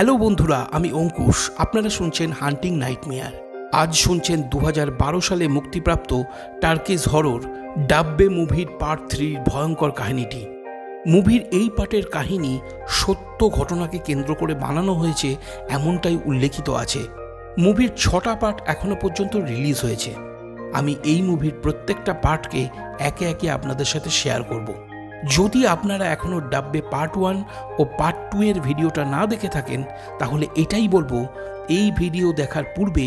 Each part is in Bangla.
হ্যালো বন্ধুরা, আমি অঙ্কুশ। আপনারা শুনছেন হান্টিং নাইটমেয়ার। আজ শুনছেন 2012 সালে মুক্তিপ্রাপ্ত টার্কিশ হরর ডাব্বে মুভির পার্ট 3 ভয়ঙ্কর কাহিনীটি। মুভির এই পার্টের কাহিনী সত্য ঘটনাকে কেন্দ্র করে বানানো হয়েছে এমনটাই উল্লেখিত আছে। মুভির 6টা পার্ট এখনো পর্যন্ত রিলিজ হয়েছে। আমি এই মুভির প্রত্যেকটা পার্টকে একে একে আপনাদের সাথে শেয়ার করব। যদি আপনারা এখনও ডাব্বে পার্ট 1 ও পার্ট 2 এর ভিডিওটা না দেখে থাকেন, তাহলে এটাই বলবো, এই ভিডিও দেখার পূর্বে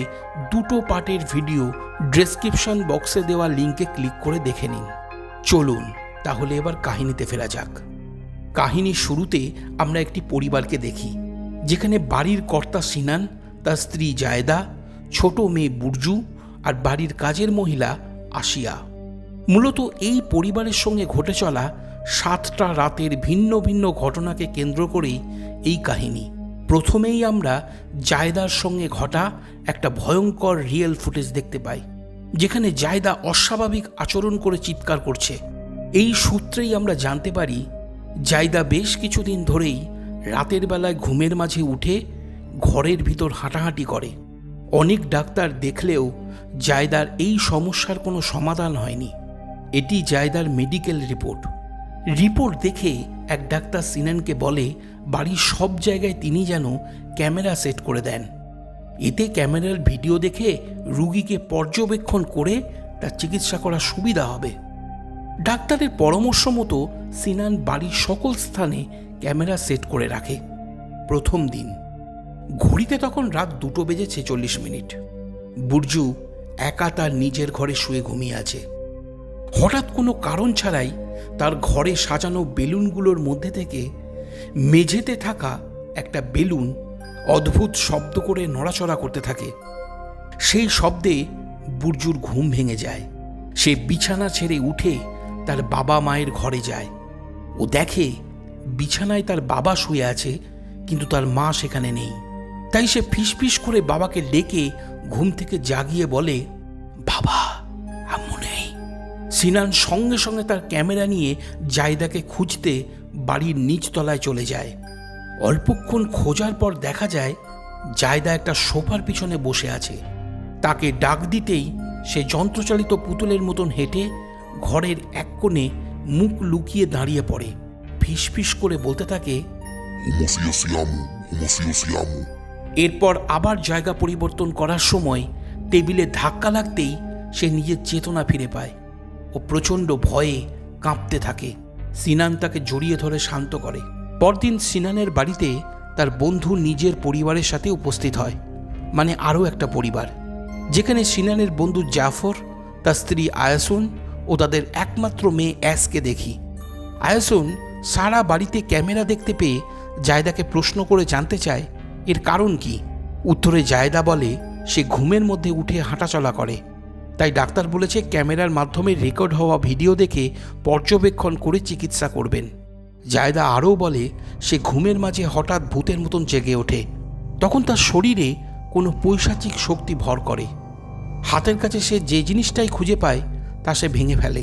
দুটো পার্টের ভিডিও ডেসক্রিপশন বক্সে দেওয়া লিঙ্কে ক্লিক করে দেখে নিন। চলুন তাহলে এবার কাহিনীতে ফেরা যাক। কাহিনীর শুরুতে আমরা একটি পরিবারকে দেখি, যেখানে বাড়ির কর্তা সিনান, তার স্ত্রী জায়দা, ছোট মেয়ে বুরজু আর বাড়ির কাজের মহিলা আসিয়া। মূলত এই পরিবারের সঙ্গে ঘটে চলা 7টা রাতের ভিন্ন ভিন্ন ঘটনাকে কেন্দ্র করেই এই কাহিনী। প্রথমেই আমরা জায়দার সঙ্গে ঘটা একটা ভয়ঙ্কর রিয়েল ফুটেজ দেখতে পাই, যেখানে জায়দা অস্বাভাবিক আচরণ করে চিৎকার করছে। এই সূত্রেই আমরা জানতে পারি জায়দা বেশ কিছুদিন ধরেই রাতের বেলায় ঘুমের মাঝে উঠে ঘরের ভিতর হাঁটাহাঁটি করে। অনেক ডাক্তার দেখলেও জায়দার এই সমস্যার কোনো সমাধান হয়নি। এটি জায়দার মেডিকেল রিপোর্ট দেখে এক ডাক্তার সিনানকে বলে বাড়ির সব জায়গায় তিনি যেন ক্যামেরা সেট করে দেন। এতে ক্যামেরার ভিডিও দেখে রুগীকে পর্যবেক্ষণ করে তার চিকিৎসা করার সুবিধা হবে। ডাক্তারের পরামর্শ মতো সিনান বাড়ির সকল স্থানে ক্যামেরা সেট করে রাখে। প্রথম দিন ঘড়িতে তখন রাত 2:46। বুরজু একা তার নিজের ঘরে শুয়ে ঘুমিয়ে আছে। হঠাৎ কোনো কারণ ছাড়াই তার ঘরে সাজানো বেলুনগুলোর মধ্যে থেকে মেঝেতে থাকা একটা বেলুন অদ্ভুত শব্দ করে নড়াচড়া করতে থাকে। সেই শব্দে বুরজুর ঘুম ভেঙে যায়। সে বিছানা ছেড়ে উঠে তার বাবা মায়ের ঘরে যায়। ও দেখে বিছানায় তার বাবা শুয়ে আছে, কিন্তু তার মা সেখানে নেই। তাই সে ফিসফিস করে বাবাকে ডেকে ঘুম থেকে জাগিয়ে বলে, বাবা, আম্মু নেই। সিনান সঙ্গে সঙ্গে তার ক্যামেরা নিয়ে জায়দাকে খুঁজতে বাড়ির নিচতলায় চলে যায়। অল্পক্ষণ খোঁজার পর দেখা যায় জায়দা একটা সোফার পিছনে বসে আছে। তাকে ডাক দিতেই সে যন্ত্রচালিত পুতুলের মতন হেঁটে ঘরের এক কোণে মুখ লুকিয়ে দাঁড়িয়ে পড়ে। ফিসফিস করে বলতে থাকে, এরপর আবার জায়গা পরিবর্তন করার সময় টেবিলে ধাক্কা লাগতেই সে নিজের চেতনা ফিরে পায় ও প্রচণ্ড ভয়ে কাঁপতে থাকে। সিনান তাকে জড়িয়ে ধরে শান্ত করে। পরদিন সিনানের বাড়িতে তার বন্ধু নিজের পরিবারের সাথে উপস্থিত হয়, মানে আরও একটা পরিবার, যেখানে সিনানের বন্ধু জাফর, তার স্ত্রী আয়াসুন ও তাদের একমাত্র মেয়ে অ্যাসকে দেখি। আয়াসুন সারা বাড়িতে ক্যামেরা দেখতে পেয়ে জায়দাকে প্রশ্ন করে জানতে চায় এর কারণ কি। উত্তরে জায়দা বলে সে ঘুমের মধ্যে উঠে হাঁটাচলা করে, তাই ডাক্তার বলেছে ক্যামেরার মাধ্যমে রেকর্ড হওয়া ভিডিও দেখে পর্যবেক্ষণ করে চিকিৎসা করবেন। জায়দা আরও বলে সে ঘুমের মাঝে হঠাৎ ভূতের মতন জেগে ওঠে। তখন তার শরীরে কোনো পৈশাচিক শক্তি ভর করে। হাতের কাছে সে যে জিনিসটাই খুঁজে পায় তা সে ভেঙে ফেলে।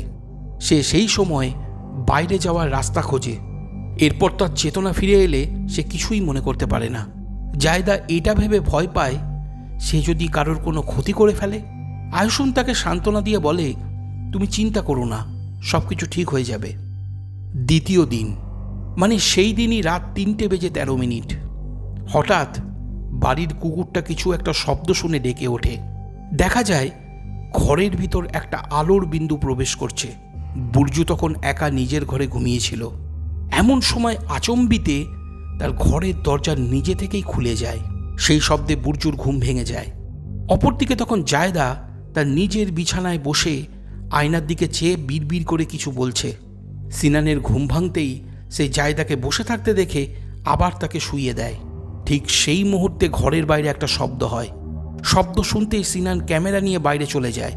সে সেই সময় বাইরে যাওয়ার রাস্তা খোঁজে। এরপর তার চেতনা ফিরে এলে সে কিছুই মনে করতে পারে না। জায়দা এটা ভেবে ভয় পায় সে যদি কারোর কোনো ক্ষতি করে ফেলে। আয়ুষুন তাকে সান্ত্বনা দিয়ে বলে, তুমি চিন্তা করো না, সব কিছু ঠিক হয়ে যাবে। দ্বিতীয় দিন, মানে সেই দিনই রাত 3:13। হঠাৎ বাড়ির কুকুরটা কিছু একটা শব্দ শুনে ডেকে ওঠে। দেখা যায় ঘরের ভিতর একটা আলোর বিন্দু প্রবেশ করছে। বুরজু তখন একা নিজের ঘরে ঘুমিয়েছিল। এমন সময় আচম্বিতে তার ঘরের দরজা নিজে থেকেই খুলে যায়। সেই শব্দে বুরজুর ঘুম ভেঙে যায়। অপরদিকে তখন জায়দা তার নিজের বিছানায় বসে আয়নার দিকে চেয়ে বিড়বিড় করে কিছু বলছে। সিনানের ঘুম ভাঙতেই সে জায়দাকে বসে থাকতে দেখে আবার তাকে শুইয়ে দেয়। ঠিক সেই মুহূর্তে ঘরের বাইরে একটা শব্দ হয়। শব্দ শুনতেই সিনান ক্যামেরা নিয়ে বাইরে চলে যায়।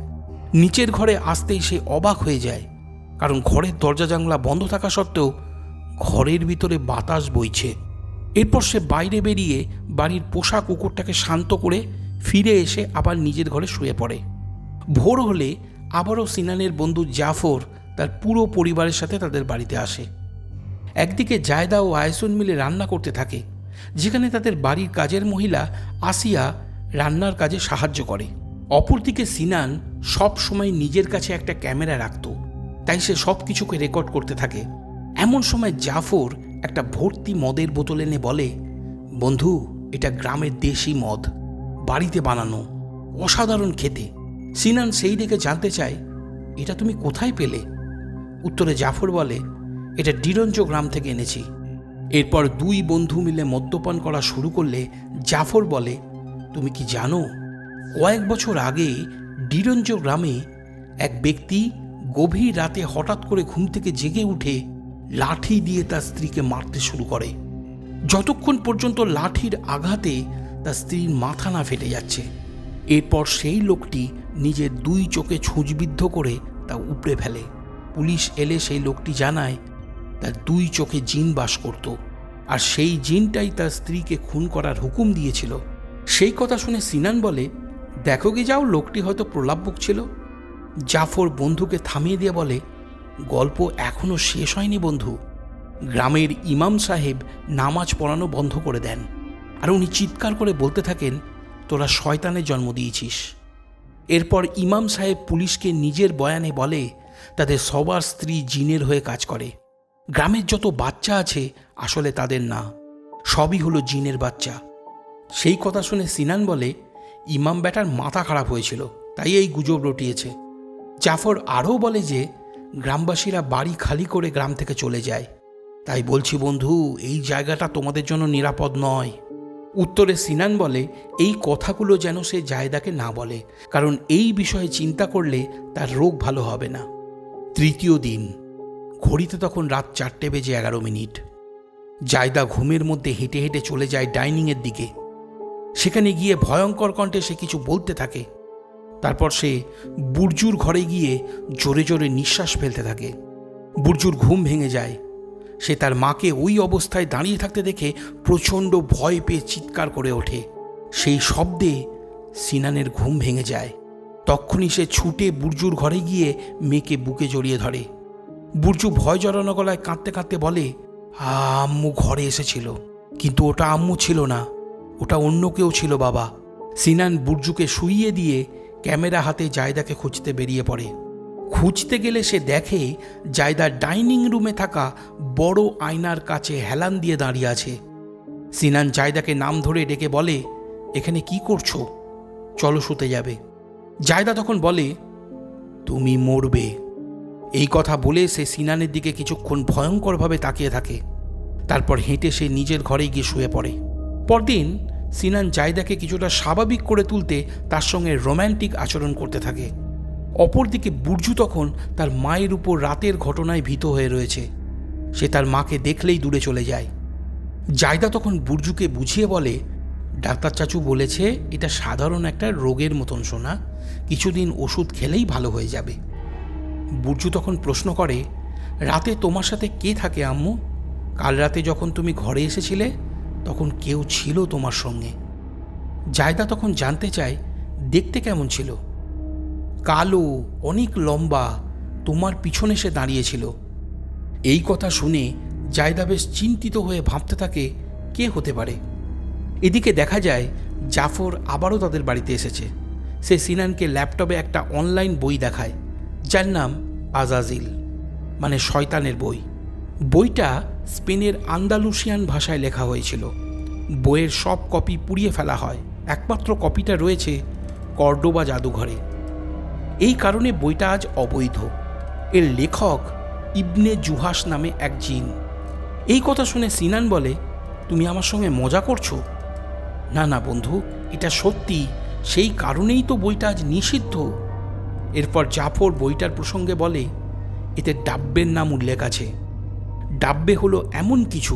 নিচের ঘরে আসতেই সে অবাক হয়ে যায়, কারণ ঘরের দরজা জানলা বন্ধ থাকা সত্ত্বেও ঘরের ভিতরে বাতাস বইছে। এরপর সে বাইরে বেরিয়ে বাড়ির পোষা কুকুরটাকে শান্ত করে ফিরে এসে আবার নিজের ঘরে শুয়ে পড়ে। ভোর হলে আবারও সিনানের বন্ধু জাফর তার পুরো পরিবারের সাথে তাদের বাড়িতে আসে। একদিকে জায়দা ও আয়সুন মিলে রান্না করতে থাকে, যেখানে তাদের বাড়ির কাজের মহিলা আসিয়া রান্নার কাজে সাহায্য করে। অপরদিকে সিনান সব সময় নিজের কাছে একটা ক্যামেরা রাখত, তাই সে সব কিছুকে রেকর্ড করতে থাকে। এমন সময় জাফর একটা ভর্তি মদের বোতল এনে বলে, বন্ধু, এটা গ্রামের দেশি মদ, বাড়িতে বানানো, অসাধারণ খেতে। সিনান সেই দেখে জানতে চায়, এটা তুমি কোথায় পেলে? উত্তরে জাফর বলে, এটা ডিরঞ্জ গ্রাম থেকে এনেছি। এরপর দুই বন্ধু মিলে মদ্যপান করা শুরু করলে জাফর বলে, তুমি কি জানো, কয়েক বছর আগে ডিরঞ্জ গ্রামে এক ব্যক্তি গভীর রাতে হঠাৎ করে ঘুম থেকে জেগে উঠে লাঠি দিয়ে তার স্ত্রীকে মারতে শুরু করে, যতক্ষণ পর্যন্ত লাঠির আঘাতে তার স্ত্রীর মাথা না ফেটে যাচ্ছে। এরপর সেই লোকটি নিজের দুই চোখে ছুঁচবিদ্ধ করে তা উপড়ে ফেলে। পুলিশ এলে সেই লোকটি জানায় তার দুই চোখে জিন বাস করত, আর সেই জিনটাই তার স্ত্রীকে খুন করার হুকুম দিয়েছিল। সেই কথা শুনে সিনান বলে, দেখো গে যাও, লোকটি হয়তো প্রলাপ বকছিল। জাফর বন্ধুকে থামিয়ে দিয়ে বলে, গল্প এখনো শেষ হয়নি বন্ধু। গ্রামের ইমাম সাহেব নামাজ পড়ানো বন্ধ করে দেন, আর উনি চিৎকার করে বলতে থাকেন, তোরা শয়তানের জন্ম দিয়েছিস। এরপর ইমাম সাহেব পুলিশকে নিজের বয়ানে বলে, তাদের সবার স্ত্রী জিনের হয়ে কাজ করে। গ্রামের যত বাচ্চা আছে আসলে তাদের না, সবই হলো জিনের বাচ্চা। সেই কথা শুনে সিনান বলে, ইমাম ব্যাটার মাথা খারাপ হয়েছিল, তাই এই গুজব রটিয়েছে। জাফর আরও বলে যে গ্রামবাসীরা বাড়ি খালি করে গ্রাম থেকে চলে যায়, তাই বলছি বন্ধু, এই জায়গাটা তোমাদের জন্য নিরাপদ নয়। উত্তরে সিনান বলে, এই কথাগুলো যেন সে জায়দাকে না বলে, কারণ এই বিষয়ে চিন্তা করলে তার রোগ ভালো হবে না। তৃতীয় দিন, ঘড়িতে তখন রাত 4:11। জায়দা ঘুমের মধ্যে হেঁটে হেঁটে চলে যায় ডাইনিংয়ের দিকে। সেখানে গিয়ে ভয়ঙ্কর কণ্ঠে সে কিছু বলতে থাকে। তারপর সে বুর্জুর ঘরে গিয়ে জোরে জোরে নিঃশ্বাস ফেলতে থাকে। বুর্জুর ঘুম ভেঙে যায়। সে তার মাকে ওই অবস্থায় দাঁড়িয়ে থাকতে দেখে প্রচণ্ড ভয় পেয়ে চিৎকার করে ওঠে। সেই শব্দে সিনানের ঘুম ভেঙে যায়। তখনই সে ছুটে বুর্জুর ঘরে গিয়ে মেয়েকে বুকে জড়িয়ে ধরে। বুর্জু ভয় জড়ানো গলায় কাঁদতে কাঁদতে বলে, আম্মু ঘরে এসেছিল, কিন্তু ওটা আম্মু ছিল না, ওটা অন্য কেউ ছিল বাবা। সিনান বুর্জুকে শুইয়ে দিয়ে ক্যামেরা হাতে জায়দাকে খুঁজতে বেরিয়ে পড়ে। খুঁজতে গেলে সে দেখে জায়দা ডাইনিং রুমে থাকা বড় আয়নার কাছে হেলান দিয়ে দাঁড়িয়ে আছে। সিনান জায়দাকে নাম ধরে ডেকে বলে, এখানে কি করছো? চলো শুতে যাবে। জায়দা তখন বলে, তুমি মরবে। এই কথা বলে সে সিনানের দিকে কিছুক্ষণ ভয়ঙ্করভাবে তাকিয়ে থাকে। তারপর হেঁটে সে নিজের ঘরে গিয়ে শুয়ে পড়ে। পরদিন সিনান জায়দাকে কিছুটা স্বাভাবিক করে তুলতে তার সঙ্গে রোম্যান্টিক আচরণ করতে থাকে। অপরদিকে বুর্জু তখন তার মায়ের উপর রাতের ঘটনায় ভীত হয়ে রয়েছে। সে তার মাকে দেখলেই দূরে চলে যায়। জায়দা তখন বুর্জুকে বুঝিয়ে বলে, ডাক্তার চাচু বলেছে এটা সাধারণ একটা রোগের মতন শোনা, কিছুদিন ওষুধ খেলেই ভালো হয়ে যাবে। বুর্জু তখন প্রশ্ন করে, রাতে তোমার সাথে কে থাকে আম্মু? কাল রাতে যখন তুমি ঘরে এসেছিলে তখন কেউ ছিল তোমার সঙ্গে। জায়দা তখন জানতে চায়, দেখতে কেমন ছিল? কালো, অনেক লম্বা, তোমার পিছনে সে দাঁড়িয়েছিল। এই কথা শুনে জায়দা বেশ চিন্তিত হয়ে ভাবতে থাকে কে হতে পারে। এদিকে দেখা যায় জাফর আবারও তাদের বাড়িতে এসেছে। সে সিনানকে ল্যাপটপে একটা অনলাইন বই দেখায়, যার নাম আজাজিল, মানে শয়তানের বই। বইটা স্পেনের আন্দালুসিয়ান ভাষায় লেখা হয়েছিল। বইয়ের সব কপি পুড়িয়ে ফেলা হয়, একমাত্র কপিটা রয়েছে কর্ডোবা জাদুঘরে। এই কারণে বইটা আজ অবৈধ। এর লেখক ইবনে জুহাস নামে এক জিন। এই কথা শুনে সিনান বলে, তুমি আমার সঙ্গে মজা করছো? না না বন্ধু, এটা সত্যি, সেই কারণেই তো বইটা আজ নিষিদ্ধ। এরপর জাফর বইটার প্রসঙ্গে বলে, এতে ডাব্বের নাম উল্লেখ আছে। ডাব্বে হলো এমন কিছু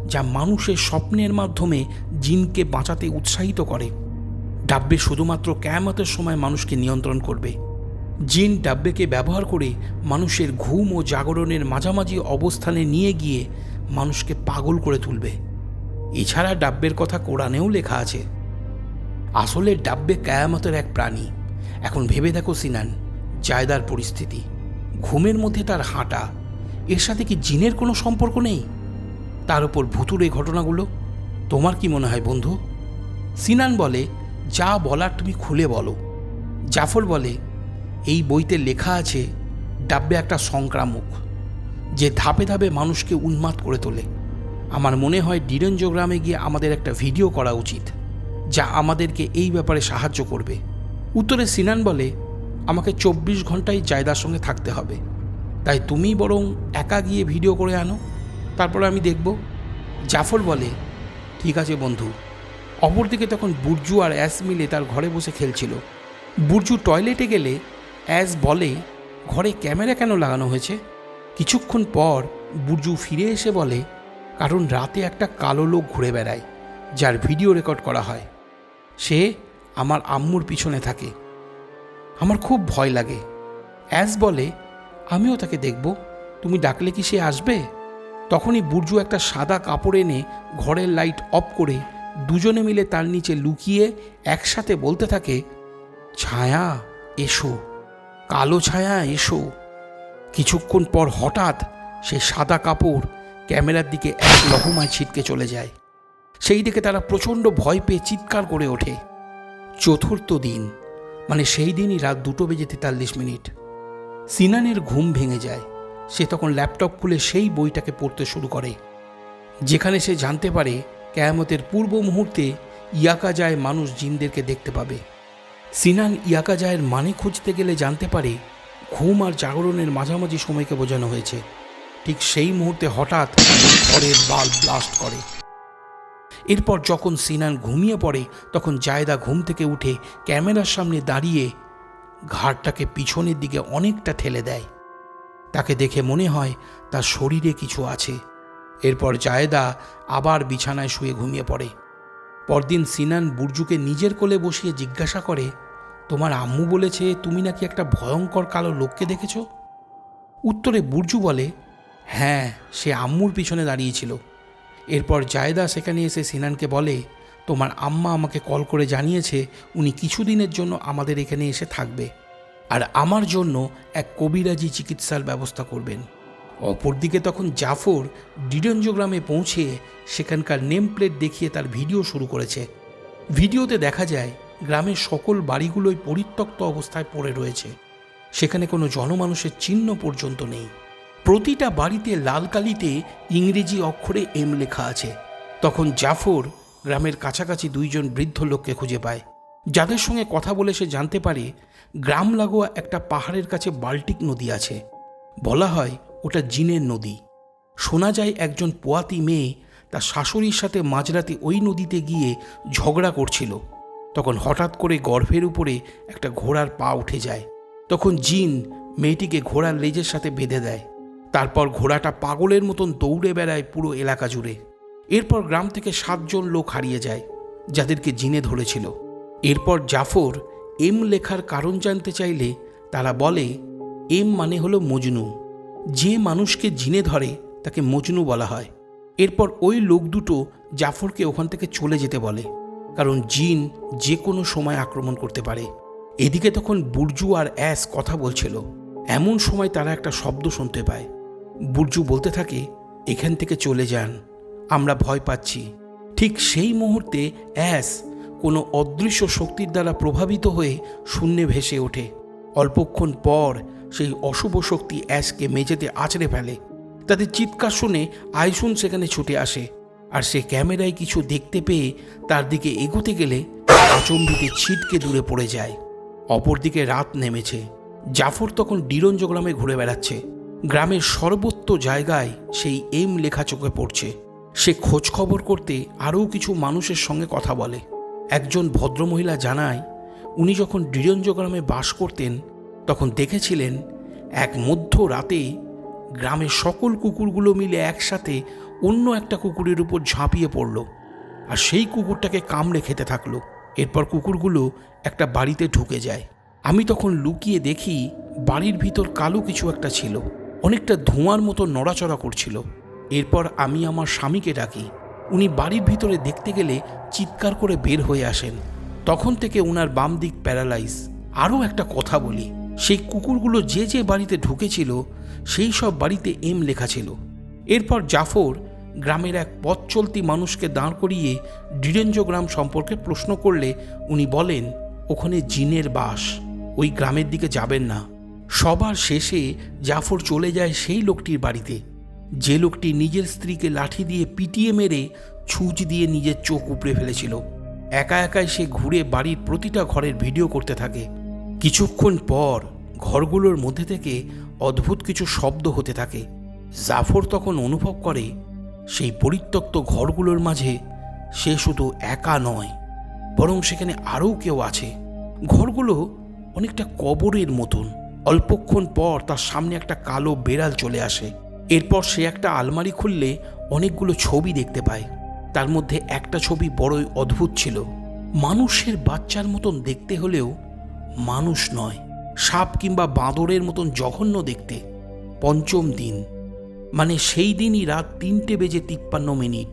যা মানুষের স্বপ্নের মাধ্যমে জিনকে বাঁচাতে উৎসাহিত করে। ডাব্বে শুধুমাত্র কিয়ামতের সময় মানুষকে নিয়ন্ত্রণ করবে। জিন ডাব্বেকে ব্যবহার করে মানুষের ঘুম ও জাগরণের মাঝামাঝি অবস্থানে নিয়ে গিয়ে মানুষকে পাগল করে তুলবে। এছাড়া ডাব্বের কথা কোরআনেও লেখা আছে। আসলে ডাব্বে কিয়ামতের এক প্রাণী। এখন ভেবে দেখো সিনান, জায়দার পরিস্থিতি, ঘুমের মধ্যে তার হাঁটা, এর সাথে কি জিনের কোনো সম্পর্ক নেই? তার উপর ভুতুড়ে ঘটনাগুলো। তোমার কি মনে হয় বন্ধু? সিনান বলে, যা বলার তুমি খুলে বলো। জাফর বলে, এই বইতে লেখা আছে ডাব্বে একটা সংক্রামক, যে ধাপে ধাপে মানুষকে উন্মাদ করে তোলে। আমার মনে হয় ডিরেঞ্জোগ্রামে গিয়ে আমাদের একটা ভিডিও করা উচিত, যা আমাদেরকে এই ব্যাপারে সাহায্য করবে। উত্তরে সিনান বলে, আমাকে 24 ঘন্টাই জায়দার সঙ্গে থাকতে হবে, তাই তুমি বরং একা গিয়ে ভিডিও করে আনো, তারপরে আমি দেখব। জাফর বলে, ঠিক আছে বন্ধু। অপরদিকে তখন বুর্জু আর অ্যাস মিলে তার ঘরে বসে খেলছিল। বুর্জু টয়লেটে গেলে অ্যাস বলে, ঘরে ক্যামেরা কেন লাগানো হয়েছে? কিছুক্ষণ পর বুর্জু ফিরে এসে বলে, কারণ রাতে একটা কালো লোক ঘুরে বেড়ায়, যার ভিডিও রেকর্ড করা হয়। সে আমার আম্মুর পিছনে থাকে। আমার খুব ভয় লাগে। অ্যাস বলে, আমিও তাকে দেখব, তুমি ডাকলে কি সে আসবে? তখনই বুর্জু একটা সাদা কাপড় এনে ঘরের লাইট অফ করে দুজনে মিলে তার নিচে লুকিয়ে একসাথে বলতে থাকে, ছায়া এসো, কালো ছায়া এসো। কিছুক্ষণ পর হঠাৎ সেই সাদা কাপড় ক্যামেরার দিকে এক লহমায় ছিটকে চলে যায়। সেই দিকে তারা প্রচণ্ড ভয় পেয়ে চিৎকার করে ওঠে। চতুর্থ দিন, মানে সেই দিনই রাত 2:43। সিনানের ঘুম ভেঙে যায়। সে তখন ল্যাপটপ খুলে সেই বইটাকে পড়তে শুরু করে, যেখানে সে জানতে পারে কিয়ামতের পূর্ব মুহূর্তে ইয়াকাজায় মানুষ জিনদেরকে দেখতে পাবে। সিনান ইয়াকাজায়ের মানে খুঁজতে গেলে জানতে পারে ঘুম আর জাগরণের মাঝামাঝি সময়কে বোঝানো হয়েছে। ঠিক সেই মুহূর্তে হঠাৎ ঘরের বাল্ব ব্লাস্ট করে। এরপর যখন সিনান ঘুমিয়ে পড়ে, তখন জায়দা ঘুম থেকে উঠে ক্যামেরার সামনে দাঁড়িয়ে ঘাড়টাকে পিছনের দিকে অনেকটা ঠেলে দেয়। তাকে দেখে মনে হয় তার শরীরে কিছু আছে। এরপর জায়দা আবার বিছানায় শুয়ে ঘুমিয়ে পড়ে। পরদিন সিনান বুর্জুকে নিজের কোলে বসিয়ে জিজ্ঞাসা করে, তোমার আম্মু বলেছে তুমি নাকি একটা ভয়ঙ্কর কালো লোককে দেখেছ? উত্তরে বুর্জু বলে, হ্যাঁ, সে আম্মুর পিছনে দাঁড়িয়েছিল। এরপর জায়দা সেখানে এসে সিনানকে বলে, তোমার আম্মা আমাকে কল করে জানিয়েছে উনি কিছুদিনের জন্য আমাদের এখানে এসে থাকবে, আর আমার জন্য এক কবিরাজি চিকিৎসার ব্যবস্থা করবেন। অপরদিকে তখন জাফর ডিরেঞ্জোগ্রামে পৌঁছে সেখানকার নেম প্লেট দেখিয়ে তার ভিডিও শুরু করেছে। ভিডিওতে দেখা যায় গ্রামের সকল বাড়িগুলোই পরিত্যক্ত অবস্থায় পড়ে রয়েছে। সেখানে কোনো জনমানুষের চিহ্ন পর্যন্ত নেই। প্রতিটা বাড়িতে লাল কালিতে ইংরেজি অক্ষরে এম লেখা আছে। তখন জাফর গ্রামের কাছাকাছি 2জন বৃদ্ধ লোককে খুঁজে পায়, যাদের সঙ্গে কথা বলে সে জানতে পারে গ্রাম লাগোয়া একটা পাহাড়ের কাছে বাল্টিক নদী আছে। বলা হয় ওটা জিনের নদী। শোনা যায় একজন পোয়াতি মেয়ে তার শাশুড়ির সাথে মাঝরাতে ওই নদীতে গিয়ে ঝগড়া করছিল। তখন হঠাৎ করে গর্ভের উপরে একটা ঘোড়ার পা উঠে যায়। তখন জিন মেয়েটিকে ঘোড়ার লেজের সাথে বেঁধে দেয়। তারপর ঘোড়াটা পাগলের মতন দৌড়ে বেড়ায় পুরো এলাকা জুড়ে। এরপর গ্রাম থেকে 7 জন লোক হারিয়ে যায়, যাদেরকে জিনে ধরেছিল। এরপর জাফর এম লেখার কারণ জানতে চাইলে তারা বলে, এম মানে হলো মজনু। যে মানুষকে জিনে ধরে তাকে মজনু বলা হয়। এরপর ওই লোক দুটো জাফরকে ওখান থেকে চলে যেতে বলে, কারণ জিন যে কোনো সময় আক্রমণ করতে পারে। এদিকে তখন বুর্জু আর অ্যাস কথা বলছিল। এমন সময় তারা একটা শব্দ শুনতে পায়। বুর্জু বলতে থাকে, এখান থেকে চলে যান, আমরা ভয় পাচ্ছি। ঠিক সেই মুহূর্তে অ্যাস কোনো অদৃশ্য শক্তির দ্বারা প্রভাবিত হয়ে শূন্যে ভেসে ওঠে। অল্পক্ষণ পর সেই অশুভ শক্তি অ্যাসকে মেঝেতে আছড়ে ফেলে। তাদের চিৎকার শুনে আইসুন সেখানে ছুটে আসে, আর সে ক্যামেরায় কিছু দেখতে পেয়ে তার দিকে এগোতে গেলে আচম্বিতে ছিটকে দূরে পড়ে যায়। অপরদিকে রাত নেমেছে। জাফর তখন ডিরেঞ্জোগ্রামে ঘুরে বেড়াচ্ছে। গ্রামের সর্বত্র জায়গায় সেই এম লেখা চোখে পড়ছে। সে খোঁজ খবর করতে আরও কিছু মানুষের সঙ্গে কথা বলে। একজন ভদ্রমহিলা জানায়, উনি যখন ডিরেঞ্জোগ্রামে বাস করতেন তখন দেখেছিলেন এক মধ্য রাতে গ্রামের সকল কুকুরগুলো মিলে একসাথে অন্য একটা কুকুরের উপর ঝাঁপিয়ে পড়ল, আর সেই কুকুরটাকে কামড়ে খেতে থাকলো। এরপর কুকুরগুলো একটা বাড়িতে ঢুকে যায়। আমি তখন লুকিয়ে দেখি বাড়ির ভিতর কালো কিছু একটা ছিল, অনেকটা ধোঁয়ার মতো নড়াচড়া করছিল। এরপর আমি আমার স্বামীকে ডাকি। উনি বাড়ির ভিতরে দেখতে গেলে চিৎকার করে বের হয়ে আসেন। তখন থেকে ওনার বাম দিক প্যারালাইজ। আরও একটা কথা বলি, সেই কুকুরগুলো যে যে বাড়িতে ঢুকেছিল সেই সব বাড়িতে এম লেখা ছিল। এরপর জাফর গ্রামের এক পথ চলতি মানুষকে দাঁড় করিয়ে ডিরেঞ্জ গ্রাম সম্পর্কে প্রশ্ন করলে উনি বলেন ওখানে জিনের বাস, ওই গ্রামের দিকে যাবেন না। সবার শেষে জাফর চলে যায় সেই লোকটির বাড়িতে, যে লোকটি নিজের স্ত্রীকে লাঠি দিয়ে পিটিয়ে মেরে ছুঁচ দিয়ে নিজের চোখ উপড়ে ফেলেছিল। একা একাই সে ঘুরে বাড়ির প্রতিটা ঘরের ভিডিও করতে থাকে। কিছুক্ষণ পর ঘরগুলোর মধ্যে থেকে অদ্ভুত কিছু শব্দ হতে থাকে। জাফর তখন অনুভব করে সেই পরিত্যক্ত ঘরগুলোর মাঝে সে শুধু একা নয়, বরং সেখানে আরও কেউ আছে। ঘরগুলো অনেকটা কবরের মতন। অল্পক্ষণ পর তার সামনে একটা কালো বেড়াল চলে আসে। এরপর সে একটা আলমারি খুললে অনেকগুলো ছবি দেখতে পায়। তার মধ্যে একটা ছবি বড়ই অদ্ভুত ছিল। মানুষের বাচ্চার মতন দেখতে হলেও মানুষ নয়, সাপ কিংবা বাঁদরের মতন জঘন্য দেখতে। পঞ্চম দিন, মানে সেই দিনই রাত 3:53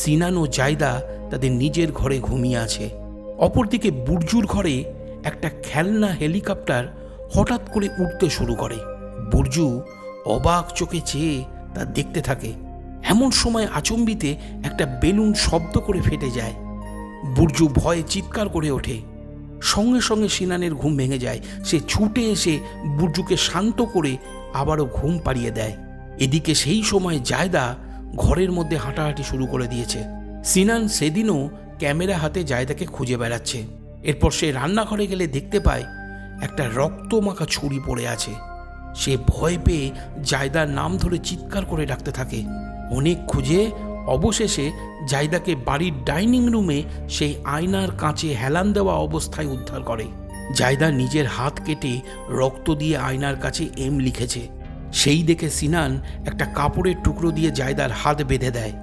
সিনান ও জায়দা তাদের নিজের ঘরে ঘুমিয়ে আছে। অপরদিকে বুর্জুর ঘরে একটা খেলনা হেলিকপ্টার হঠাৎ করে উঠতে শুরু করে। বুর্জু অবাক চোখে চেয়ে তা দেখতে থাকে। এমন সময় আচম্বিতে একটা বেলুন শব্দ করে ফেটে যায়। বুর্জু ভয়ে চিৎকার করে ওঠে। সঙ্গে সঙ্গে সিনানের ঘুম ভেঙে যায়। সে ছুটে এসে বুর্জুকে শান্ত করে আবারও ঘুম পাড়িয়ে দেয়। এদিকে সেই সময় জায়দা ঘরের মধ্যে হাঁটাহাঁটি শুরু করে দিয়েছে। সিনান সেদিনও ক্যামেরা হাতে জায়দাকে খুঁজে বেড়াচ্ছে। এরপর সে রান্নাঘরে গেলে দেখতে পায় একটা রক্তমাখা ছুরি পড়ে আছে। সে ভয় পেয়ে জায়দার নাম ধরে চিৎকার করে ডাকতে থাকে। অনেক খুঁজে অবশেষে জায়দাকে বাড়ির ডাইনিং রুমে সেই আয়নার কাঁচে হেলান দেওয়া অবস্থায় উদ্ধার করে। জায়দা নিজের হাত কেটে রক্ত দিয়ে আয়নার কাছে এম লিখেছে। সেই দেখে সিনান একটা কাপড়ের টুকরো দিয়ে জায়দার হাত বেঁধে দেয়।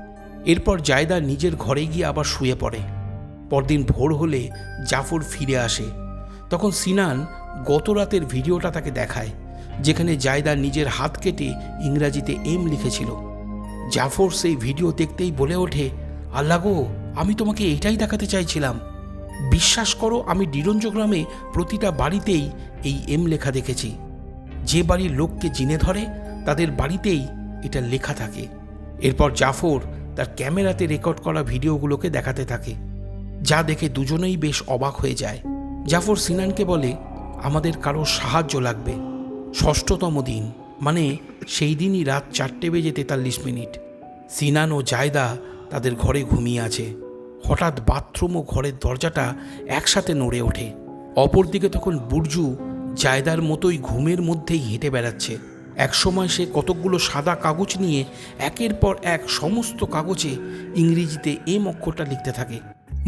এরপর জায়দা নিজের ঘরে গিয়ে আবার শুয়ে পড়ে। পরদিন ভোর হলে জাফর ফিরে আসে। তখন সিনান গত রাতের ভিডিওটা তাকে দেখায়, যেখানে জায়দা নিজের হাত কেটে ইংরাজিতে এম লিখেছিল। জাফর সেই ভিডিও দেখতেই বলে ওঠে, আল্লাহ গো, আমি তোমাকে এটাই দেখাতে চাইছিলাম। বিশ্বাস করো, আমি ডিরেঞ্জ গ্রামে প্রতিটা বাড়িতেই এই এম লেখা দেখেছি। যে বাড়ির লোককে জিনে ধরে তাদের বাড়িতেই এটা লেখা থাকে। এরপর জাফর তার ক্যামেরাতে রেকর্ড করা ভিডিওগুলোকে দেখাতে থাকে, যা দেখে দুজনেই বেশ অবাক হয়ে যায়। জাফর সিনানকে বলে, আমাদের কারো সাহায্য লাগবে। ষষ্ঠতম দিন, মানে সেই দিনই রাত 4:43। সিনান ও জায়দা তাদের ঘরে ঘুমিয়ে আছে। হঠাৎ বাথরুম ও ঘরের দরজাটা একসাথে নড়ে ওঠে। অপরদিকে তখন বুর্জু জায়দার মতোই ঘুমের মধ্যেই হেঁটে বেড়াচ্ছে। একসময় সে কতকগুলো সাদা কাগজ নিয়ে একের পর এক সমস্ত কাগজে ইংরেজিতে এম অক্ষরটা লিখতে থাকে।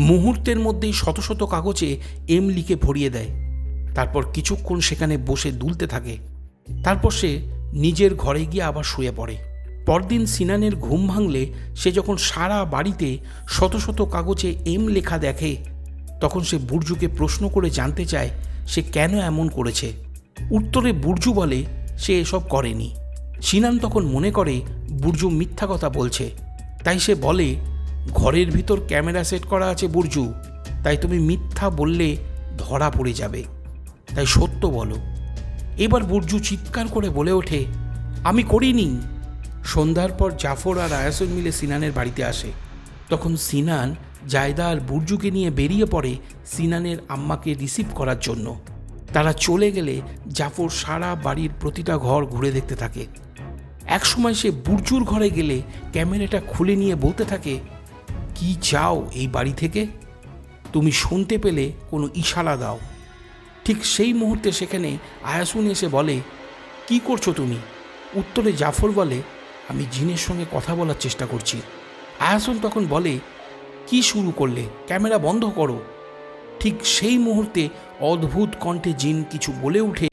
মুহূর্তের মধ্যেই শত শত কাগজে এম লিখে ভরিয়ে দেয়। তারপর কিছুক্ষণ সেখানে বসে দুলতে থাকে। তারপর সে নিজের ঘরে গিয়ে আবার শুয়ে পড়ে। পরদিন সিনানের ঘুম ভাঙলে সে যখন সারা বাড়িতে শত শত কাগজে এম লেখা দেখে, তখন সে বুর্জুকে প্রশ্ন করে জানতে চায় সে কেন এমন করেছে। উত্তরে বুর্জু বলে সে এসব করেনি। সিনান তখন মনে করে বুর্জু মিথ্যা কথা বলছে, তাই সে বলে, ঘরের ভিতর ক্যামেরা সেট করা আছে বুর্জু, তাই তুমি মিথ্যা বললে ধরা পড়ে যাবে, তাই সত্য বলো। এবার বুর্জু চিৎকার করে বলে ওঠে, আমি করিনি। সন্ধ্যার পর জাফর আর আয়াসন মিলে সিনানের বাড়িতে আসে। তখন সিনান জায়দা আর বুর্জুকে নিয়ে বেরিয়ে পড়ে সিনানের আম্মাকে রিসিভ করার জন্য। তারা চলে গেলে জাফর সারা বাড়ির প্রতিটা ঘর ঘুরে দেখতে থাকে। একসময় সে বুর্জুর ঘরে গেলে ক্যামেরাটা খুলে নিয়ে বলতে থাকে, কি চাও এই বাড়ি থেকে? তুমি শুনতে পেলে কোনো ইশারা দাও। ঠিক সেই মুহূর্তে সেখানে আয়াসুন এসে বলে, কি করছো তুমি? উত্তরে জাফর বলে, আমি জিনের সঙ্গে কথা বলার চেষ্টা করছি। আয়াসুন তখন বলে, কি শুরু করলে? ক্যামেরা বন্ধ করো। ঠিক সেই মুহূর্তে অদ্ভুত কণ্ঠে জিন কিছু বলে উঠে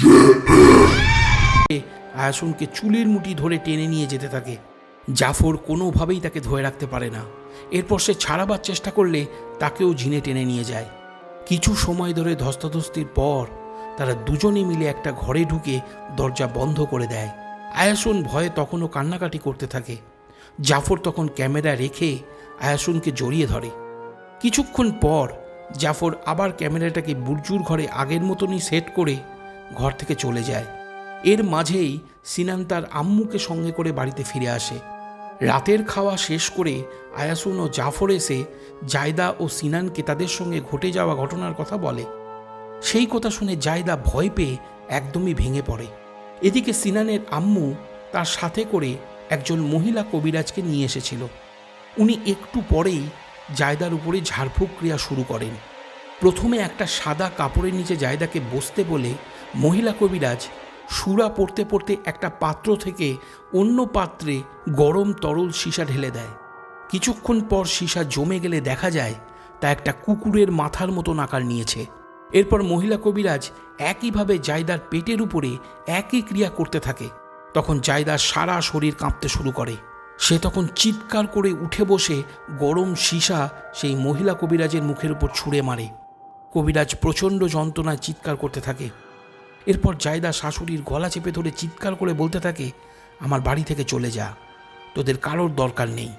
আয়াসুনকে চুলের মুঠি ধরে টেনে নিয়ে যেতে থাকে। জাফর কোনোভাবেই তাকে ধরে রাখতে পারে না। এরপর সে ছাড়াবার চেষ্টা করলে তাকেও জিনে টেনে নিয়ে যায়। কিছু সময় ধরে ধস্তাধস্তির পর তারা দুজনে মিলে একটা ঘরে ঢুকে দরজা বন্ধ করে দেয়। আয়াসুন ভয়ে তখনও কান্নাকাটি করতে থাকে। জাফর তখন ক্যামেরা রেখে আয়াসুনকে জড়িয়ে ধরে। কিছুক্ষণ পর জাফর আবার ক্যামেরাটাকে বুর্জুর ঘরে আগের মতনই সেট করে ঘর থেকে চলে যায়। এর মাঝেই সিনান তার আম্মুকে সঙ্গে করে বাড়িতে ফিরে আসে। রাতের খাওয়া শেষ করে আয়াসুন ও জাফর এসে জায়দা ও সিনানকে তাদের সঙ্গে ঘটে যাওয়া ঘটনার কথা বলে। সেই কথা শুনে জায়দা ভয় পেয়ে একদমই ভেঙে পড়ে। এদিকে সিনানের আম্মু তার সাথে করে একজন মহিলা কবিরাজকে নিয়ে এসেছিল। উনি একটু পরেই জায়দার উপরে ঝাড়ফুঁক ক্রিয়া শুরু করেন। প্রথমে একটা সাদা কাপড়ের নিচে জায়দাকে বসতে বলে মহিলা কবিরাজ সুরা পড়তে পড়তে একটা পাত্র থেকে অন্য পাত্রে গরম তরল সীসা ঢেলে দেয়। কিছুক্ষণ পর সীসা জমে গেলে দেখা যায় তা একটা কুকুরের মাথার মতন আকার নিয়েছে। এরপর মহিলা কবিরাজ একইভাবে জায়দার পেটের উপরে একই ক্রিয়া করতে থাকে। তখন জায়দার সারা শরীর কাঁপতে শুরু করে। সে তখন চিৎকার করে উঠে বসে গরম সীসা সেই মহিলা কবিরাজের মুখের উপর ছুঁড়ে মারে। কবিরাজ প্রচণ্ড যন্ত্রণায় চিৎকার করতে থাকে। এরপর জায়দা শাশুড়ির গলা চেপে ধরে চিৎকার করে বলতে থাকে, আমার বাড়ি থেকে চলে যা, তোদের কারোর দরকার নেই।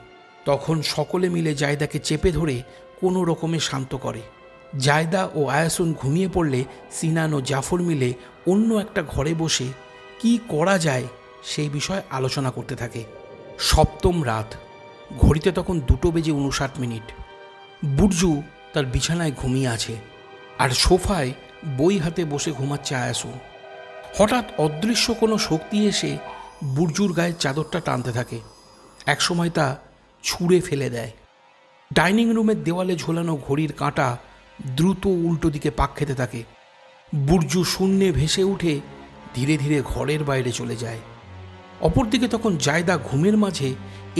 তখন সকলে মিলে জায়দাকে চেপে ধরে কোনো রকমে শান্ত করে। জায়দা ও আয়াসুন ঘুমিয়ে পড়লে সিনান ও জাফর মিলে অন্য একটা ঘরে বসে কি করা যায় সেই বিষয়ে আলোচনা করতে থাকে। সপ্তম রাত, ঘড়িতে তখন 2:59। বুরজু তার বিছানায় ঘুমিয়ে আছে আর সোফায় বই হাতে বসে ঘুমাচ্ছে আয়াসুন। হঠাৎ অদৃশ্য কোনো শক্তি এসে বুরজুর গায়ের চাদরটা টানতে থাকে। একসময় তা ছুঁড়ে ফেলে দেয়। ডাইনিং রুমের দেওয়ালে ঝোলানো ঘড়ির কাঁটা দ্রুত উল্টো দিকে পাক খেতে থাকে। বুরজু শূন্যে ভেসে উঠে ধীরে ধীরে ঘরের বাইরে চলে যায়। অপরদিকে তখন জায়দা ঘুমের মাঝে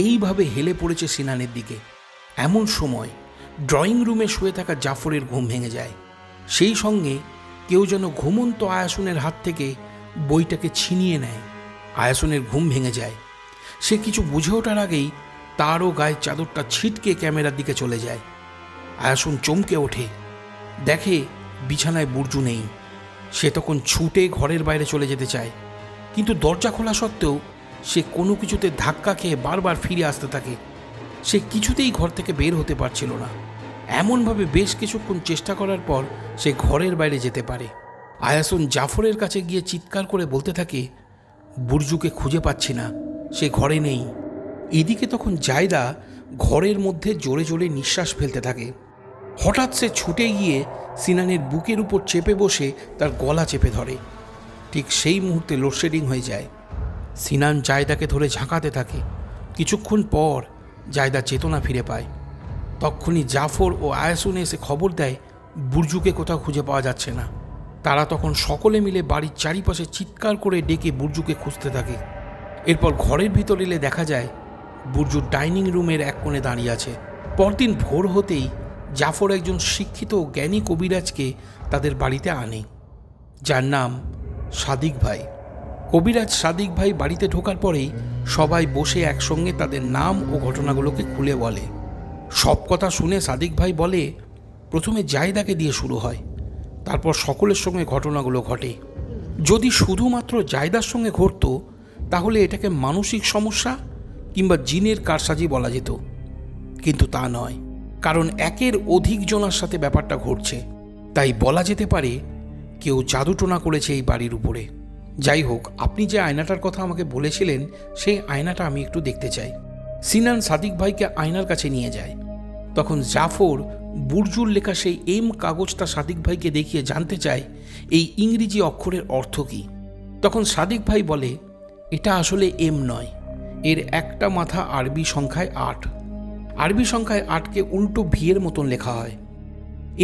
এইভাবে হেলে পড়েছে সিনানের দিকে। এমন সময় ড্রয়িং রুমে শুয়ে থাকা জাফরের ঘুম ভেঙে যায়। সেই সঙ্গে কেউ যেন ঘুমন্ত আয়াসুনের হাত থেকে বইটাকে ছিনিয়ে নেয়। আয়াসুনের ঘুম ভেঙে যায়। সে কিছু বুঝে ওঠার আগেই তারও গায়ের চাদরটা ছিটকে ক্যামেরার দিকে চলে যায়। আয়াসুন চমকে ওঠে, দেখে বিছানায় বুরজু নেই। সে তখন ছুটে ঘরের বাইরে চলে যেতে চায়, কিন্তু দরজা খোলা সত্ত্বেও সে কোনো কিছুতে ধাক্কা খেয়ে বারবার ফিরে আসতে থাকে। সে কিছুতেই ঘর থেকে বের হতে পারছিল না। এমনভাবে বেশ কিছুক্ষণ চেষ্টা করার পর সে ঘরের বাইরে যেতে পারে। আয়াসুন জাফরের কাছে গিয়ে চিৎকার করে বলতে থাকে, বুরজুকে খুঁজে পাচ্ছি না, সে ঘরে নেই। এদিকে তখন জায়দা ঘরের মধ্যে জোরে জোরে নিঃশ্বাস ফেলতে থাকে। হঠাৎ সে ছুটে গিয়ে সিনানের বুকের উপর চেপে বসে তার গলা চেপে ধরে। ঠিক সেই মুহূর্তে লোডশেডিং হয়ে যায়। সিনান জায়দাকে ধরে ঝাঁকাতে থাকে। কিছুক্ষণ পর জায়দা চেতনা ফিরে পায়। তক্ষুনি জাফর ও আয়াসুন এসে খবর দেয় বুরজুকে কোথাও খুঁজে পাওয়া যাচ্ছে না। তারা তখন সকলে মিলে বাড়ির চারিপাশে চিৎকার করে ডেকে বুরজুকে খুঁজতে থাকে। এরপর ঘরের ভিতর এলে দেখা যায় বুরজু ডাইনিং রুমের এক কোণে দাঁড়িয়ে আছে। পরদিন ভোর হতেই জাফর একজন শিক্ষিত ও জ্ঞানী কবিরাজকে তাদের বাড়িতে আনে, যার নাম সাদিক ভাই। কবিরাজ সাদিক ভাই বাড়িতে ঢোকার পরেই সবাই বসে একসঙ্গে তাদের নাম ও ঘটনাগুলোকে খুলে বলে। সব কথা শুনে সাদিক ভাই বলে, প্রথমে জায়দাকে দিয়ে শুরু হয়, তারপর সকলের সঙ্গে ঘটনাগুলো ঘটে। যদি শুধুমাত্র জায়দার সঙ্গে ঘটত তাহলে এটাকে মানসিক সমস্যা কিংবা জিনের কারসাজি বলা যেত, কিন্তু তা নয়, কারণ একের অধিক জনার সাথে ব্যাপারটা ঘটছে। তাই বলা যেতে পারে কেউ জাদুটোনা করেছে এই বাড়ির উপরে। যাই হোক, আপনি যে আয়নাটার কথা আমাকে বলেছিলেন সেই আয়নাটা আমি একটু দেখতে চাই। সিনান সাদিক ভাইকে আয়নার কাছে নিয়ে যায়। তখন জাফর বুরজুর লেখা সেই এম কাগজটা সাদিক ভাইকে দেখিয়ে জানতে চায় এই ইংরেজি অক্ষরের অর্থ কী। তখন সাদিক ভাই বলে, এটা আসলে এম নয়, এর একটা মাথা আরবি সংখ্যায় 8। আরবি সংখ্যায় 8কে উল্টো ভিয়ের মতন লেখা হয়।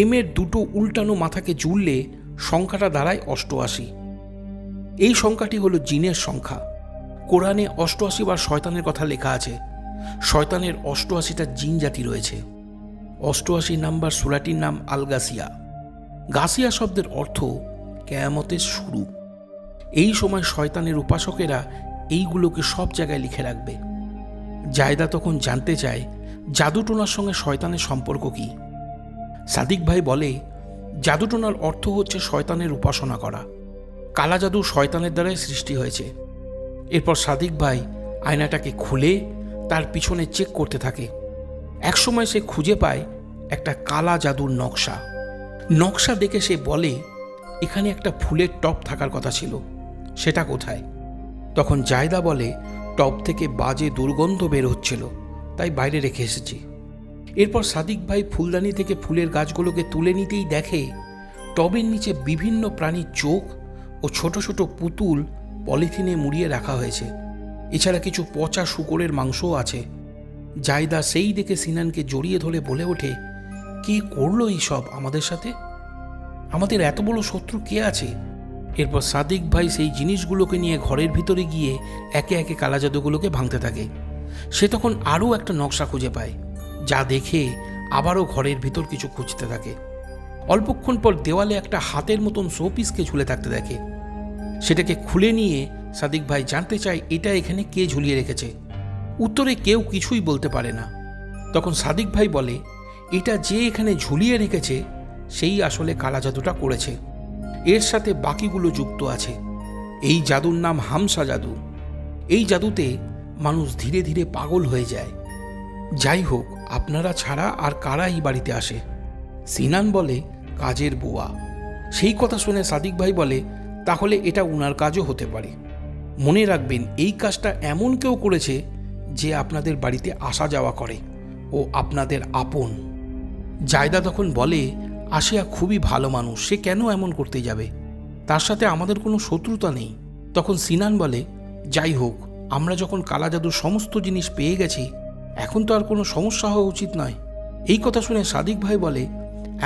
এম এর দুটো উল্টানো মাথাকে জুড়লে সংখ্যাটা দাঁড়ায় 88। এই সংখ্যাটি হলো জিনের সংখ্যা। কোরআনে 88 বার শয়তানের কথা লেখা আছে। শয়তানের 88টা জিন জাতি রয়েছে। 88 নাম্বার সূরাটির নাম আল গাসিয়া। গাসিয়া শব্দের অর্থ কিয়ামতের শুরু। এই সময় শয়তানের উপাসকেরা এইগুলোকে সব জায়গায় লিখে রাখবে। জায়দা তখন জানতে চায় জাদুটোনার সঙ্গে শয়তানের সম্পর্ক কি। সাদিক ভাই বলে, জাদুটোনার অর্থ হচ্ছে শয়তানের উপাসনা করা। কালা জাদু শয়তানের দ্বারাই সৃষ্টি হয়েছে। এরপর সাদিক ভাই আয়নাটাকে খুলে তার পিছনে চেক করতে থাকে। একসময় সে খুঁজে পায় একটা কালা জাদুর নকশা। নকশা দেখে সে বলে, এখানে একটা ফুলের টব থাকার কথা ছিল, সেটা কোথায়? তখন জায়দা বলে, টব থেকে বাজে দুর্গন্ধ বের হচ্ছিল, তাই বাইরে রেখে এসেছি। এরপর সাদিক ভাই ফুলদানি থেকে ফুলের গাছগুলোকে তুলে নিতেই দেখে টবের নিচে বিভিন্ন প্রাণীর চোখ ও ছোট ছোট পুতুল পলিথিনে মুড়িয়ে রাখা হয়েছে। এছাড়া কিছু পচা শূকরের মাংসও আছে। জায়দা সেই দেখে সিনানকে জড়িয়ে ধরে বলে ওঠে, কে করলো এইসব আমাদের সাথে? আমাদের এত বড় শত্রু কে আছে? এরপর সাদিক ভাই সেই জিনিসগুলোকে নিয়ে ঘরের ভিতরে গিয়ে একে একে কালা জাদুগুলোকে ভাঙতে থাকে। সে তখন আরও একটা নকশা খুঁজে পায়, যা দেখে আবারও ঘরের ভিতর কিছু খুঁজতে থাকে। অল্পক্ষণ পর দেওয়ালে একটা হাতের মতন শোপিসকে ঝুলে থাকতে দেখে। সেটাকে খুলে নিয়ে সাদিক ভাই জানতে চায় এটা এখানে কে ঝুলিয়ে রেখেছে। উত্তরে কেউ কিছুই বলতে পারে না। তখন সাদিক ভাই বলে, এটা যে এখানে ঝুলিয়ে রেখেছে সেই আসলে কালা জাদুটা করেছে, এর সাথে বাকিগুলো যুক্ত আছে। এই জাদুর নাম হামসা জাদু। এই জাদুতে মানুষ ধীরে ধীরে পাগল হয়ে যায়। যাই হোক, আপনারা ছাড়া আর কারা এই বাড়িতে আসে? সিনান বলে, কাজের বুয়া। সেই কথা শুনে সাদিক ভাই বলে, তাহলে এটা উনার কাজও হতে পারে। মনে রাখবেন, এই কাজটা এমন কেউ করেছে যে আপনাদের বাড়িতে আসা যাওয়া করে ও আপনাদের আপন। জায়দা তখন বলে, আসিয়া খুবই ভালো মানুষ, সে কেন এমন করতে যাবে? তার সাথে আমাদের কোনো শত্রুতা নেই। তখন সিনান বলে, যাই হোক, আমরা যখন কালা জাদুর সমস্ত জিনিস পেয়ে গেছি, এখন তো আর কোনো সমস্যা হওয়া উচিত নয়। এই কথা শুনে সাদিক ভাই বলে,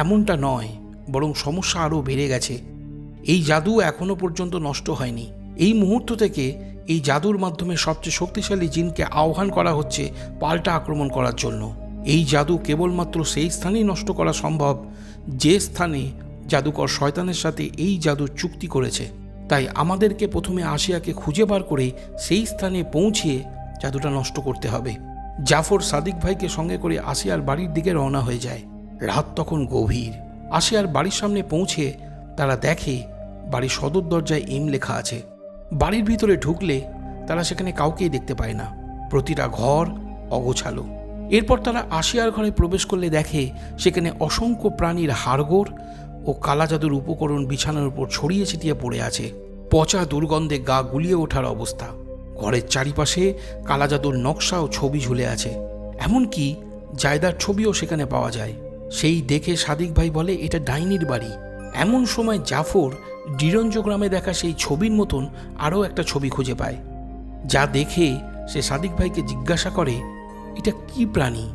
এমনটা নয়, বরং সমস্যা আরও বেড়ে গেছে। এই জাদু এখনো পর্যন্ত নষ্ট হয়নি। এই মুহূর্ত থেকে এই জাদুর মাধ্যমে সবচেয়ে শক্তিশালী জিনকে আহ্বান করা হচ্ছে পাল্টা আক্রমণ করার জন্য। এই জাদু কেবলমাত্র সেই স্থানেই নষ্ট করা সম্ভব যে স্থানে জাদুকর শয়তানের সাথে এই জাদু চুক্তি করেছে। তাই আমাদেরকে প্রথমে আসিয়াকে খুঁজে বার করে সেই স্থানে পৌঁছিয়ে জাদুটা নষ্ট করতে হবে। জাফর সাদিক ভাইকে সঙ্গে করে আসিয়ার বাড়ির দিকে রওনা হয়ে যায়। রাত তখন গভীর। আসিয়ার বাড়ির সামনে পৌঁছে তারা দেখে বাড়ির সদর দরজায় এম লেখা আছে। বাড়ির ভিতরে ঢুকলে তারা সেখানে কাউকেই দেখতে পায় না। প্রতিটা ঘর অগোছালো। এরপর তারা আসিয়ার ঘরে প্রবেশ করলে দেখে সেখানে অসংখ্য প্রাণীর হাড়গোড় ও কালা জাদুর উপকরণ বিছানার উপর ছড়িয়ে ছিটিয়ে পড়ে আছে। পচা দুর্গন্ধে গা গুলিয়ে ওঠার অবস্থা। ঘরের চারিপাশে কালা জাদুর নকশা ও ছবি ঝুলে আছে। এমনকি জায়দার ছবিও সেখানে পাওয়া যায়। সেই দেখে সাদিক ভাই বলে, এটা ডাইনির বাড়ি। এমন সময় জাফর ডিরঞ্জ গ্রামে দেখা সেই ছবির মতন আরও একটা ছবি খুঁজে পায়, যা দেখে সে সাদিক ভাইকে জিজ্ঞাসা করে, এটা কি প্রাণী?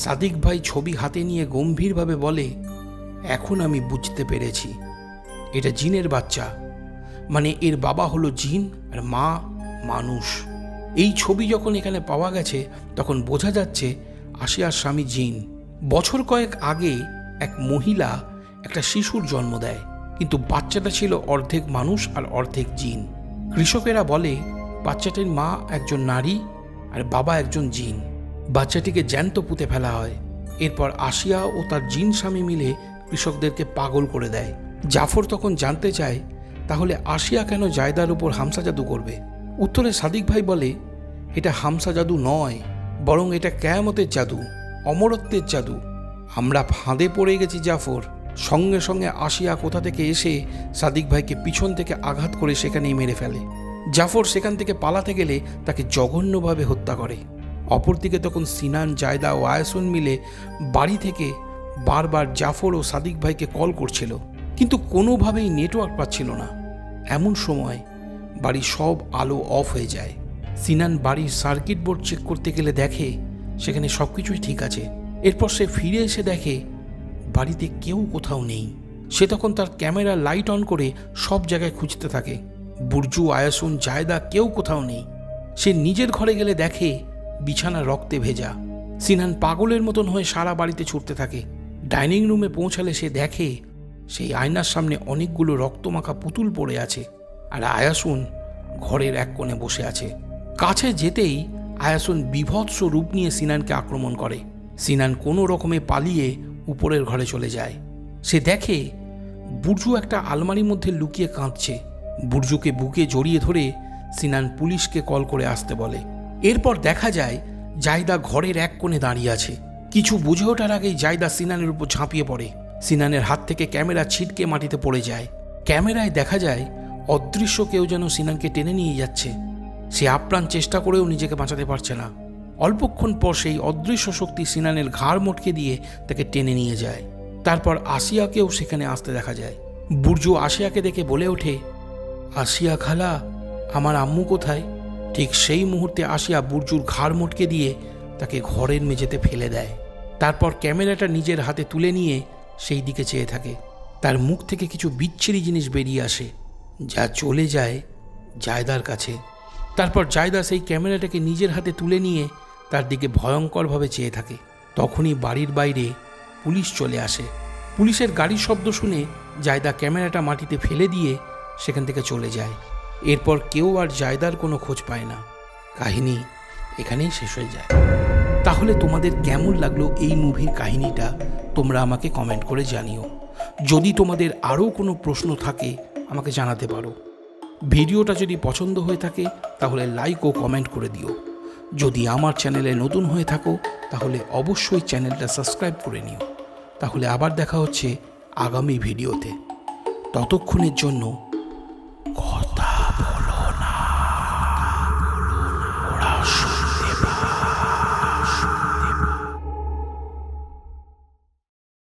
সাদিক ভাই ছবি হাতে নিয়ে গম্ভীরভাবে বলে, এখন আমি বুঝতে পেরেছি, এটা জিনের বাচ্চা। মানে এর বাবা হলো জিন আর মা মানুষ। এই ছবি যখন এখানে পাওয়া গেছে তখন বোঝা যাচ্ছে আসিয়ার স্বামী জিন। বছর কয়েক আগে এক মহিলা একটা শিশুর জন্ম দেয়, কিন্তু বাচ্চাটা ছিল অর্ধেক মানুষ আর অর্ধেক জিন। কৃষকেরা বলে বাচ্চাটির মা একজন নারী আর বাবা একজন জিন। বাচ্চাটিকে জ্যান্ত পুঁতে ফেলা হয়। এরপর আসিয়া ও তার জিন স্বামী মিলে কৃষকদেরকে পাগল করে দেয়। জাফর তখন জানতে চায়, তাহলে আসিয়া কেন জায়দার উপর হামসা জাদু করবে? উত্তরে সাদিক ভাই বলে, এটা হামসা জাদু নয়, বরং এটা কিয়ামতের জাদু, অমরত্বের জাদু। আমরা ফাঁদে পড়ে গেছি জাফর। সঙ্গে সঙ্গে আসিয়া কোথা থেকে এসে সাদিক ভাইকে পিছন থেকে আঘাত করে সেখানেই মেরে ফেলে। জাফর সেখান থেকে পালাতে গেলে তাকে জঘন্যভাবে হত্যা করে। অপরদিকে তখন সিনান, জায়দা ও আয়াসুন মিলে বাড়ি থেকে বারবার জাফর ও সাদিক ভাইকে কল করছিল, কিন্তু কোনোভাবেই নেটওয়ার্ক পাচ্ছিল না। এমন সময় বাড়ির সব আলো অফ হয়ে যায়। সিনান বাড়ির সার্কিট বোর্ড চেক করতে গেলে দেখে সেখানে সব কিছুই ঠিক আছে। এরপর সে ফিরে এসে দেখে বাড়িতে কেউ কোথাও নেই। সে তখন তার ক্যামেরা লাইট অন করে সব জায়গায় খুঁজতে থাকে। বুরজু, আয়াসুন, জায়দা কেউ কোথাও নেই। সে নিজের ঘরে গেলে দেখে বিছানা রক্তে ভেজা। সিনান পাগলের মতন হয়ে সারা বাড়িতে ছুটতে থাকে। ডাইনিং রুমে পৌঁছালে সে দেখে সেই আয়নার সামনে অনেকগুলো রক্তমাখা পুতুল পড়ে আছে, আর আয়াসুন ঘরের এক কোণে বসে আছে। কাছে যেতেই আয়াসুন বীভৎস রূপ নিয়ে সিনানকে আক্রমণ করে। সিনান কোনো রকমে পালিয়ে উপরের ঘরে চলে যায়। সে দেখে বুরজু একটা আলমারির মধ্যে লুকিয়ে কাঁদছে। বুরজুকে বুকে জড়িয়ে ধরে সিনান পুলিশকে কল করে আসতে বলে। এরপর দেখা যায় জায়দা ঘরের এক কোণে দাঁড়িয়ে আছে। কিছু বুঝে ওঠার আগেই জায়দা সিনানের উপর ঝাঁপিয়ে পড়ে। সিনানের হাত থেকে ক্যামেরা ছিটকে মাটিতে পড়ে যায়। ক্যামেরায় দেখা যায় অদৃশ্য কেউ যেন সিনানকে টেনে নিয়ে যাচ্ছে। সে আপ্রাণ চেষ্টা করেও নিজেকে বাঁচাতে পারছে না। অল্পক্ষণ পর সেই অদৃশ্য শক্তি সিনানের ঘাড় মটকে দিয়ে তাকে টেনে নিয়ে যায়। তারপর আসিয়াকেও সেখানে আসতে দেখা যায়। বুর্জু আসিয়াকে দেখে বলে ওঠে, আসিয়া খালা, আমার আম্মু কোথায়? ঠিক সেই মুহূর্তে আসিয়া বুর্জুর ঘাড় মটকে দিয়ে তাকে ঘরের মেঝেতে ফেলে দেয়। তারপর ক্যামেরাটা নিজের হাতে তুলে নিয়ে সেই দিকে চেয়ে থাকে। তার মুখ থেকে কিছু বিচ্ছিরি জিনিস বেরিয়ে আসে, যা চলে যায় জায়দার কাছে। তারপর জায়দা সেই ক্যামেরাটাকে নিজের হাতে তুলে নিয়ে তার দিকে ভয়ঙ্করভাবে চেয়ে থাকে। তখনই বাড়ির বাইরে পুলিশ চলে আসে। পুলিশের গাড়ির শব্দ শুনে জায়দা ক্যামেরাটা মাটিতে ফেলে দিয়ে সেখান থেকে চলে যায়। এরপর কেউ আর জায়দার কোনো খোঁজ পায় না। কাহিনী এখানেই শেষ হয়ে যায়। তাহলে তোমাদের কেমন লাগলো এই মুভির কাহিনীটা তোমরা আমাকে কমেন্ট করে জানিও। যদি তোমাদের আরও কোনো প্রশ্ন থাকে আমাকে জানাতে পারো। ভিডিওটা যদি পছন্দ হয়ে থাকে তাহলে লাইক ও কমেন্ট করে দিও। যদি আমার চ্যানেলে নতুন হয়ে থাকো তাহলে অবশ্যই চ্যানেলটা সাবস্ক্রাইব করে নিও। তাহলে আবার দেখা হচ্ছে আগামী ভিডিওতে। ততক্ষণের জন্য